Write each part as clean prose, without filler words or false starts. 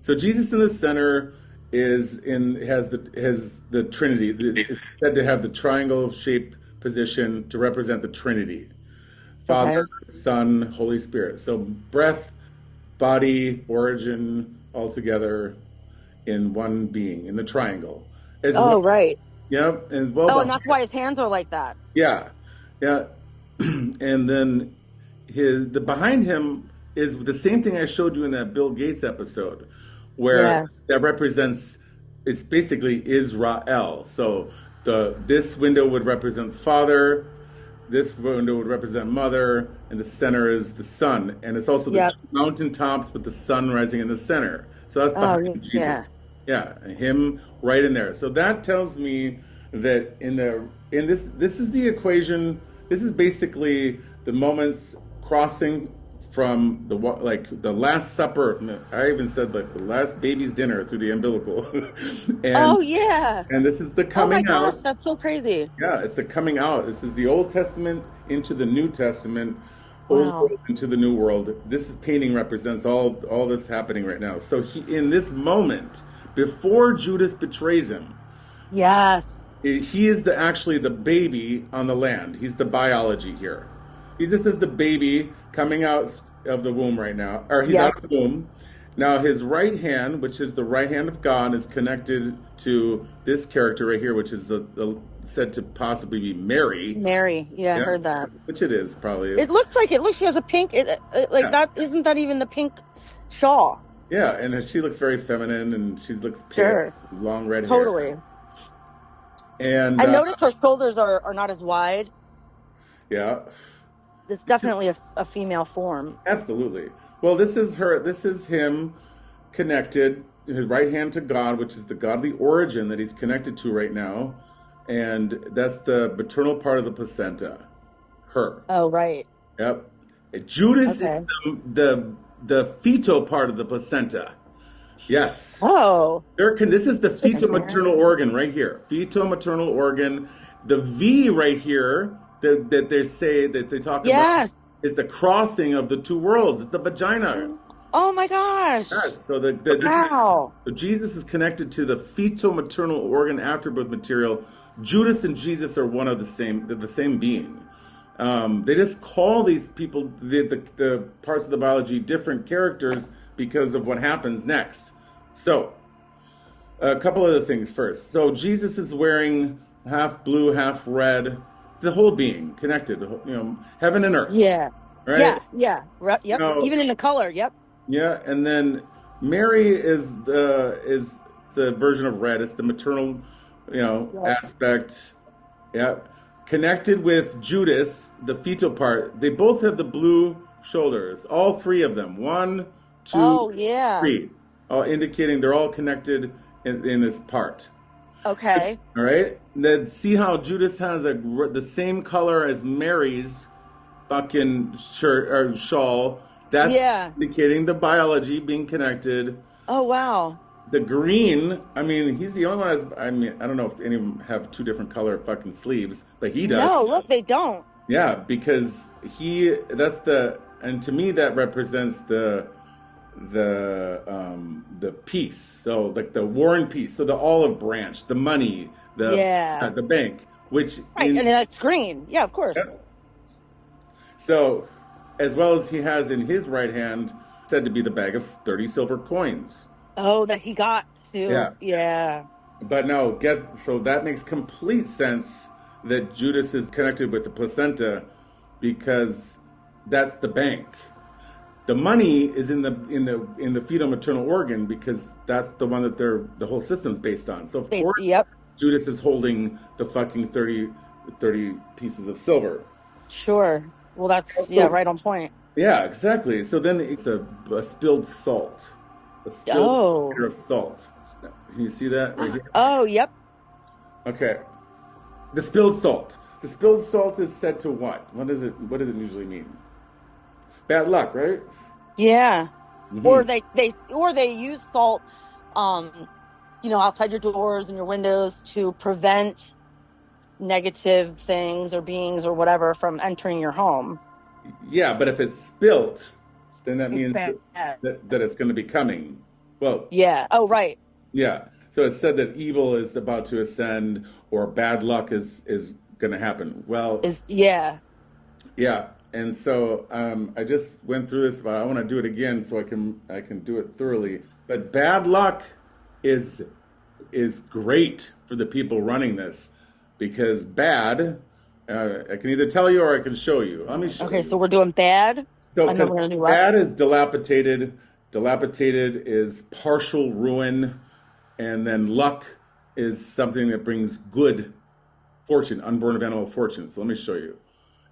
So Jesus in the center has the Trinity. It's said to have the triangle shaped position to represent the Trinity. Father, Okay. Son, Holy Spirit. So breath, body, origin, all together in one being, in the triangle. As well, Oh, right. yeah, as well Oh, and behind, that's why his hands are like that. yeah, yeah. And then the behind him is the same thing I showed you in that Bill Gates episode, where Yes. that represents it's basically Israel. So this window would represent father, this window would represent mother, and the center is the sun. And it's also the Yep. two mountaintops with the sun rising in the center. So that's Oh, behind Jesus. yeah. Yeah, him right in there. So that tells me that in this is the equation. This is basically the moments crossing from the last supper. I even said like the last baby's dinner through the umbilical, and Oh, yeah. and this is the Oh my coming gosh, out. that's so crazy. Yeah, it's the coming out. This is the Old Testament into the New Testament, old Wow. world into the new world. Painting represents all this happening right now. So in this moment, before Judas betrays him, Yes. he is actually the baby on the land. He's the biology here. Jesus is the baby coming out of the womb right now, or he's Yep. out of the womb. Now his right hand, which is the right hand of God, is connected to this character right here, which is said to possibly be Mary. Mary. Yeah, I Yeah, heard that. which it is probably. It looks she has a pink, like Yeah, that. Isn't that even the pink shawl? yeah, and she looks very feminine, and she looks pale, Sure. long red hair, Totally. and I noticed her shoulders are not as wide. yeah. It's definitely a female form. Absolutely. Well, this is her. This is him connected, his right hand to God, which is the godly origin that he's connected to right now, and that's the maternal part of the placenta. Her. Oh, right. Yep. Judas is Okay. the fetal part of the placenta. Yes. Oh, This is the that's fetal different. maternal organ right here. Fetal maternal organ. The V right here that they say that they talk about Yes. is the crossing of the two worlds. It's the vagina. Oh my gosh. Yes. So Wow. so Jesus is connected to the fetal maternal organ afterbirth material. Judas and Jesus are one of the same. They're the same being. They just call these people the parts of the biology different characters because of what happens next. So a couple other things first. So Jesus is wearing half blue, half red. The whole being connected. Heaven and earth. Yeah. Right. Yeah. Yeah. Yep. Now, Even in the color. Yep. yeah, and then Mary is the version of red. It's the maternal, Yep. aspect. Yeah, connected with Judas, the fetal part. They both have the blue shoulders. All three of them. One, two, Oh, yeah. three. All indicating they're all connected in this part. Okay. All right. Then see how Judas has the same color as Mary's fucking shirt or shawl. That's Yeah. indicating the biology being connected. Oh, wow. The green, I mean, he's the only one. I mean, I don't know if any of them have two different color fucking sleeves, but he does. No, look, they don't. Yeah, because and to me that represents the peace. So like the war and peace. So the olive branch, the money, Yeah. the bank, which Right. And that's green. Yeah, of course. yeah. So, as well as he has in his right hand, said to be the bag of 30 silver coins. Oh, that he got too. Yeah. Yeah. But no, so that makes complete sense that Judas is connected with the placenta because that's the bank. The money is in the fetal maternal organ because that's the one that the whole system's based on. So of course Yep. Judas is holding the fucking 30 pieces of silver. Sure. Well, that's, yeah, So right on point. yeah, exactly. So then it's a spilled salt, a spilled Oh. layer of salt. Can you see that right here? Oh, yep. Okay. The spilled salt. The spilled salt is said to what? What does it usually mean? Bad luck, right? Yeah. Hmm. Or they use salt, um, outside your doors and your windows to prevent negative things or beings or whatever from entering your home. Yeah, but if it's spilt, then that It's means bad. that it's going to be coming. Well, Yeah. Oh, right. yeah. So it said that evil is about to ascend or bad luck is going to happen. Well, Yeah. yeah. And so I just went through this, but I want to do it again so I can do it thoroughly. But bad luck is is great for the people running this because bad. I can either tell you or I can show you. Let me show Okay, so you. we're doing bad, So, and then because we're gonna do what? bad is dilapidated, dilapidated is partial ruin, and then luck is something that brings good fortune, unborn of animal fortune. So let me show you.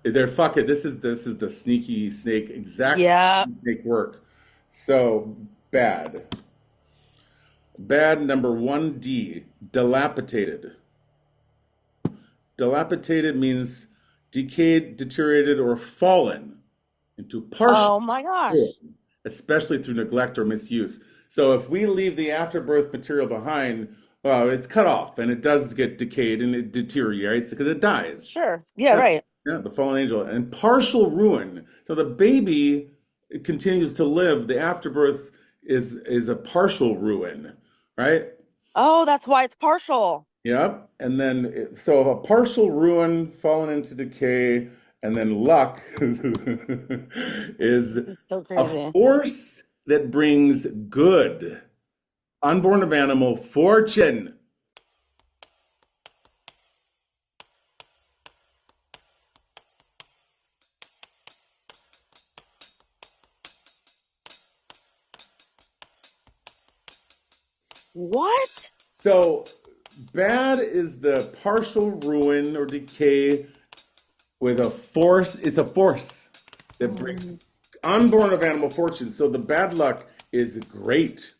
They're fuck it. This is the sneaky snake, exact Yeah. snake work. So bad. Bad number 1D, dilapidated. Dilapidated means decayed, deteriorated, or fallen into partial Oh my gosh. ruin, especially through neglect or misuse. So if we leave the afterbirth material behind, well, it's cut off and it does get decayed and it deteriorates because it dies. Sure. Yeah, Yeah, right. yeah, the fallen angel and partial ruin. So the baby continues to live. The afterbirth is a partial ruin, right? Oh, that's why it's partial. Yep. And then, so a partial ruin, fallen into decay, and then luck is It's so a crazy. force that brings good, unborn of animal fortune. What? So bad is the partial ruin or decay with a force. It's a force that brings Mm. unborn of animal fortune. So the bad luck is great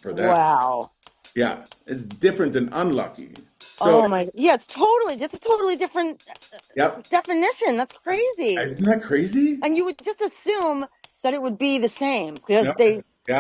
for that. Wow. Yeah, it's different than unlucky. So, Oh my. Yeah, it's a totally different yep. definition. That's crazy. Isn't that crazy? And you would just assume that it would be the same No. because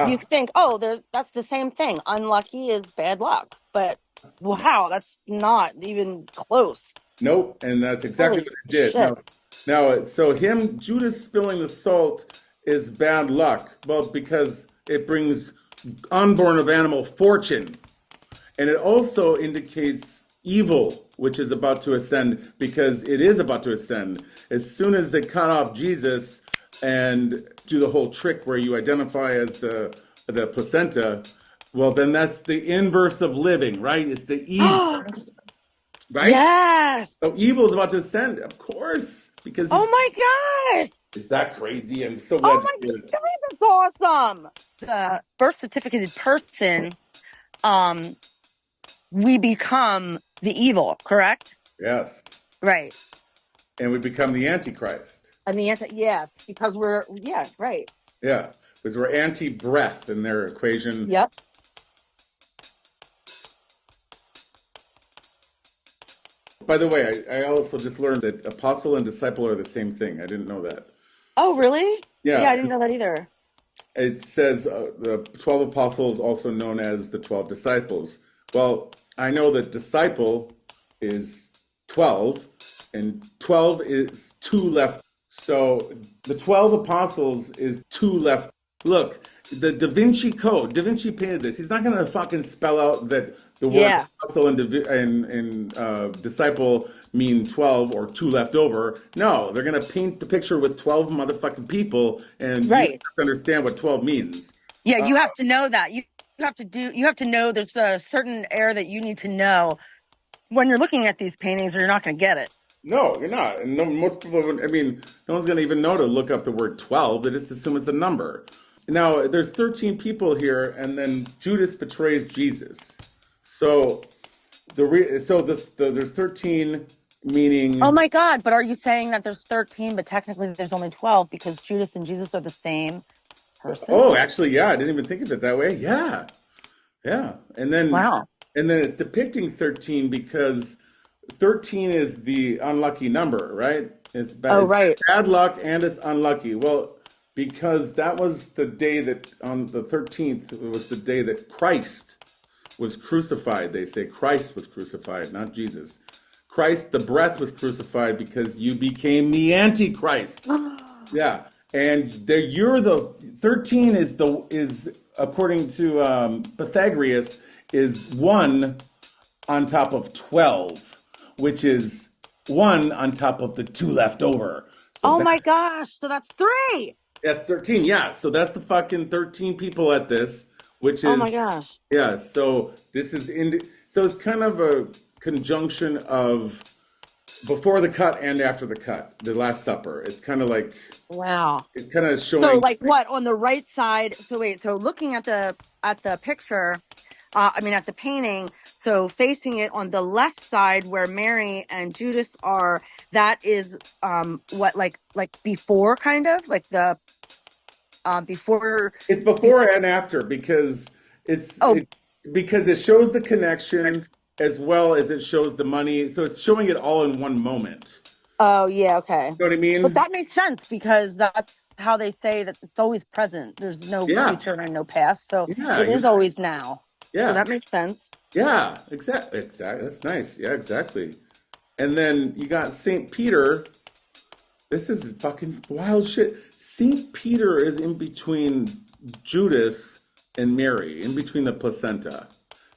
you Yeah. think, oh, that's the same thing. Unlucky is bad luck. But wow, that's not even close. Nope. And that's exactly Holy what it did. shit. Now, so him, Judas spilling the salt is bad luck. Well, because it brings unborn of animal fortune. And it also indicates evil, which is about to ascend, because it is about to ascend. As soon as they cut off Jesus and do the whole trick where you identify as the placenta, well, then that's the inverse of living, right? It's the evil, right? Yes. So evil is about to ascend, of course, because Oh he's. my gosh. Is that crazy? I'm so Oh glad my you did it. God, that's awesome. The birth certificated person, um, we become the evil, correct? Yes. Right. And we become the Antichrist. I mean, yeah, because yeah, right. Yeah. Because we're anti-breath in their equation. Yep. By the way, I also just learned that apostle and disciple are the same thing. I didn't know that. Oh, really? Yeah, Yeah, I didn't know that either. it says the 12 apostles, also known as the 12 disciples. Well, I know that disciple is 12, and 12 is two left. So the 12 apostles is two left. Look, the Da Vinci Code, Da Vinci painted this. He's not going to fucking spell out that the word Yeah. apostle and disciple mean 12 or two left over. No, they're going to paint the picture with 12 motherfucking people, and you have Right. to understand what 12 means. Yeah, you have to know that. You have to know there's a certain air that you need to know when you're looking at these paintings or you're not going to get it. No, you're not. And no, most people, I mean, no one's going to even know to look up the word 12. They just assume it's a number. Now, there's 13 people here, and then Judas betrays Jesus. So there's 13, Oh meaning. my God, but are you saying that there's 13, but technically there's only 12 because Judas and Jesus are the same person? Oh, actually, yeah, I didn't even think of it that way. Yeah, yeah. Wow. And then it's depicting 13 because 13 is the unlucky number, right? Oh, It's right. bad luck and it's unlucky. Well, because that was the day that on the 13th, it was the day that Christ was crucified. They say Christ was crucified, not Jesus. Christ, the breath was crucified because you became the Antichrist. Yeah. And you're the 13 is according to Pythagoras, is 1 on top of 12, which is 1 on top of the 2 left over. So Oh my gosh. So that's 3. that's 13. Yeah. So that's the fucking 13 people at this, which Oh is, my gosh. yeah. So this is so it's kind of a conjunction of before the cut and after the cut, the Last Supper. It's kind of like, Wow. it's kind of So showing. like what on the right side? So wait, so looking at the picture, I mean at the painting, so facing it on the left side where Mary and Judas are, that is what like before kind of like the before It's before before and after because oh because it shows the connection as well as it shows the money. So it's showing it all in one moment. oh yeah, okay. You know what I But mean? that makes sense because that's how they say that it's always present. There's no Yeah. future and no past. So Yeah. it is always now. So Yeah. that makes sense. Yeah. Exactly. Exactly. That's nice. Yeah. Exactly. And then you got Saint Peter. This is fucking wild shit. Saint Peter is in between Judas and Mary, in between the placenta.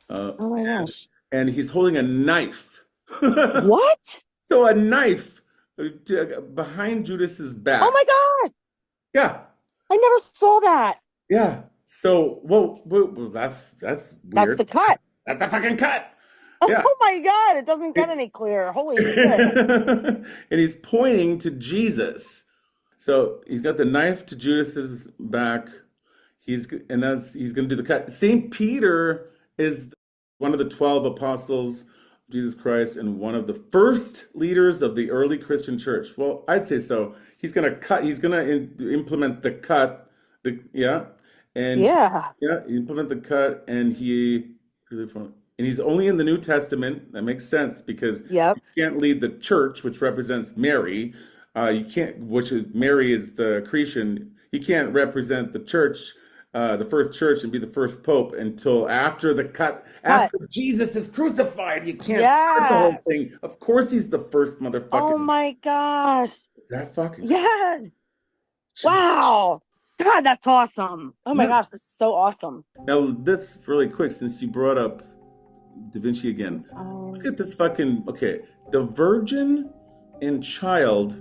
Uh, Oh my gosh. and he's holding a knife. What? So a knife behind Judas's Oh back. my God. Yeah, I never saw that. yeah. So, well, that's That's weird. the cut. That's a fucking cut. Yeah. Oh my God. It doesn't get any clearer. Holy shit. And he's pointing to Jesus. So he's got the knife to Judas's back. He's going to do the cut. Saint Peter is one of the 12 apostles of Jesus Christ and one of the first leaders of the early Christian church. Well, I'd say so. He's going to cut. He's going to implement the cut. Yeah, and Yeah. yeah, implement the cut, and he's only in the New Testament. That makes sense because Yep. you can't lead the church, which represents Mary. You can't, which is Mary is the Cretan. He can't represent the church, the first church, and be the first pope until after the cut, Cut. after Jesus is crucified. You can't start the whole Yeah. thing. Of course, he's the first Oh motherfucking. my gosh. Is that fucking? Yeah. Wow. God, that's awesome. Oh my Yeah. gosh, this is so awesome. Now, this really quick, since you brought up Da Vinci again. Look at this fucking. Okay, the Virgin and Child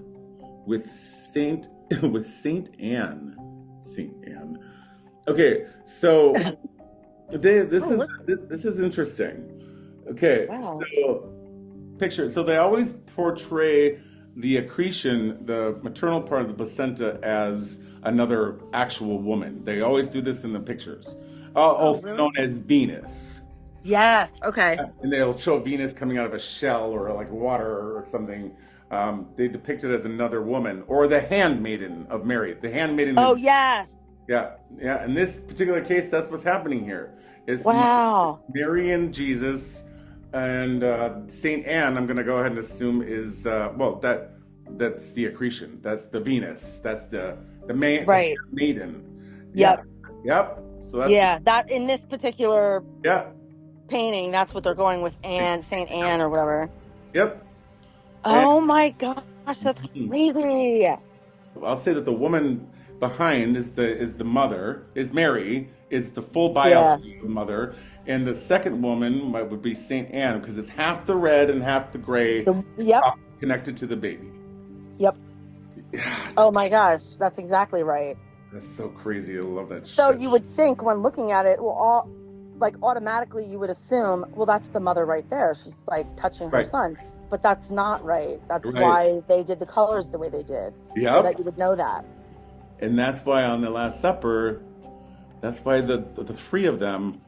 with Saint with Saint Anne. Saint Anne. Okay, so this is interesting. Okay, Wow. so picture. So they always portray the accretion, the maternal part of the placenta, as another actual woman. They always do this in the pictures, also really? known as Venus. Yes. Okay. And they'll show Venus coming out of a shell or like water or something. They depict it as another woman, or the handmaiden of Mary. The handmaiden Oh is, yes. yeah, yeah. In this particular case, that's what's happening here. It's Wow. Mary and Jesus, and Saint Anne. I'm going to go ahead and assume is well that's the accretion. That's the Venus. That's the Right. the maiden. Yep. Yep. So that's Yeah. That in this particular yeah. painting, that's what they're going with Anne, Saint Anne or whatever. Yep. Oh my gosh, that's crazy. I'll say that the woman behind is the mother, is Mary, is the full biological mother, and the second woman would be Saint Anne because it's half the red and half the gray Yep. connected to the baby. Yep. Oh my gosh, that's exactly right. That's so crazy. I love that So shit. you would think when looking at it, well, automatically you would assume, well, that's the mother right there. She's like touching her Right. son. But that's not right. That's Right. why they did the colors the way they did. So Yep. that you would know that. And that's why on the Last Supper, that's why the three of them,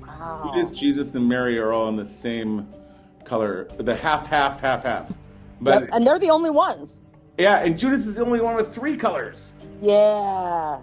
Wow. Jesus and Mary, are all in the same color, the half. But Yep. And they're the only ones. yeah, and Judas is the only one with 3 colors. Yeah.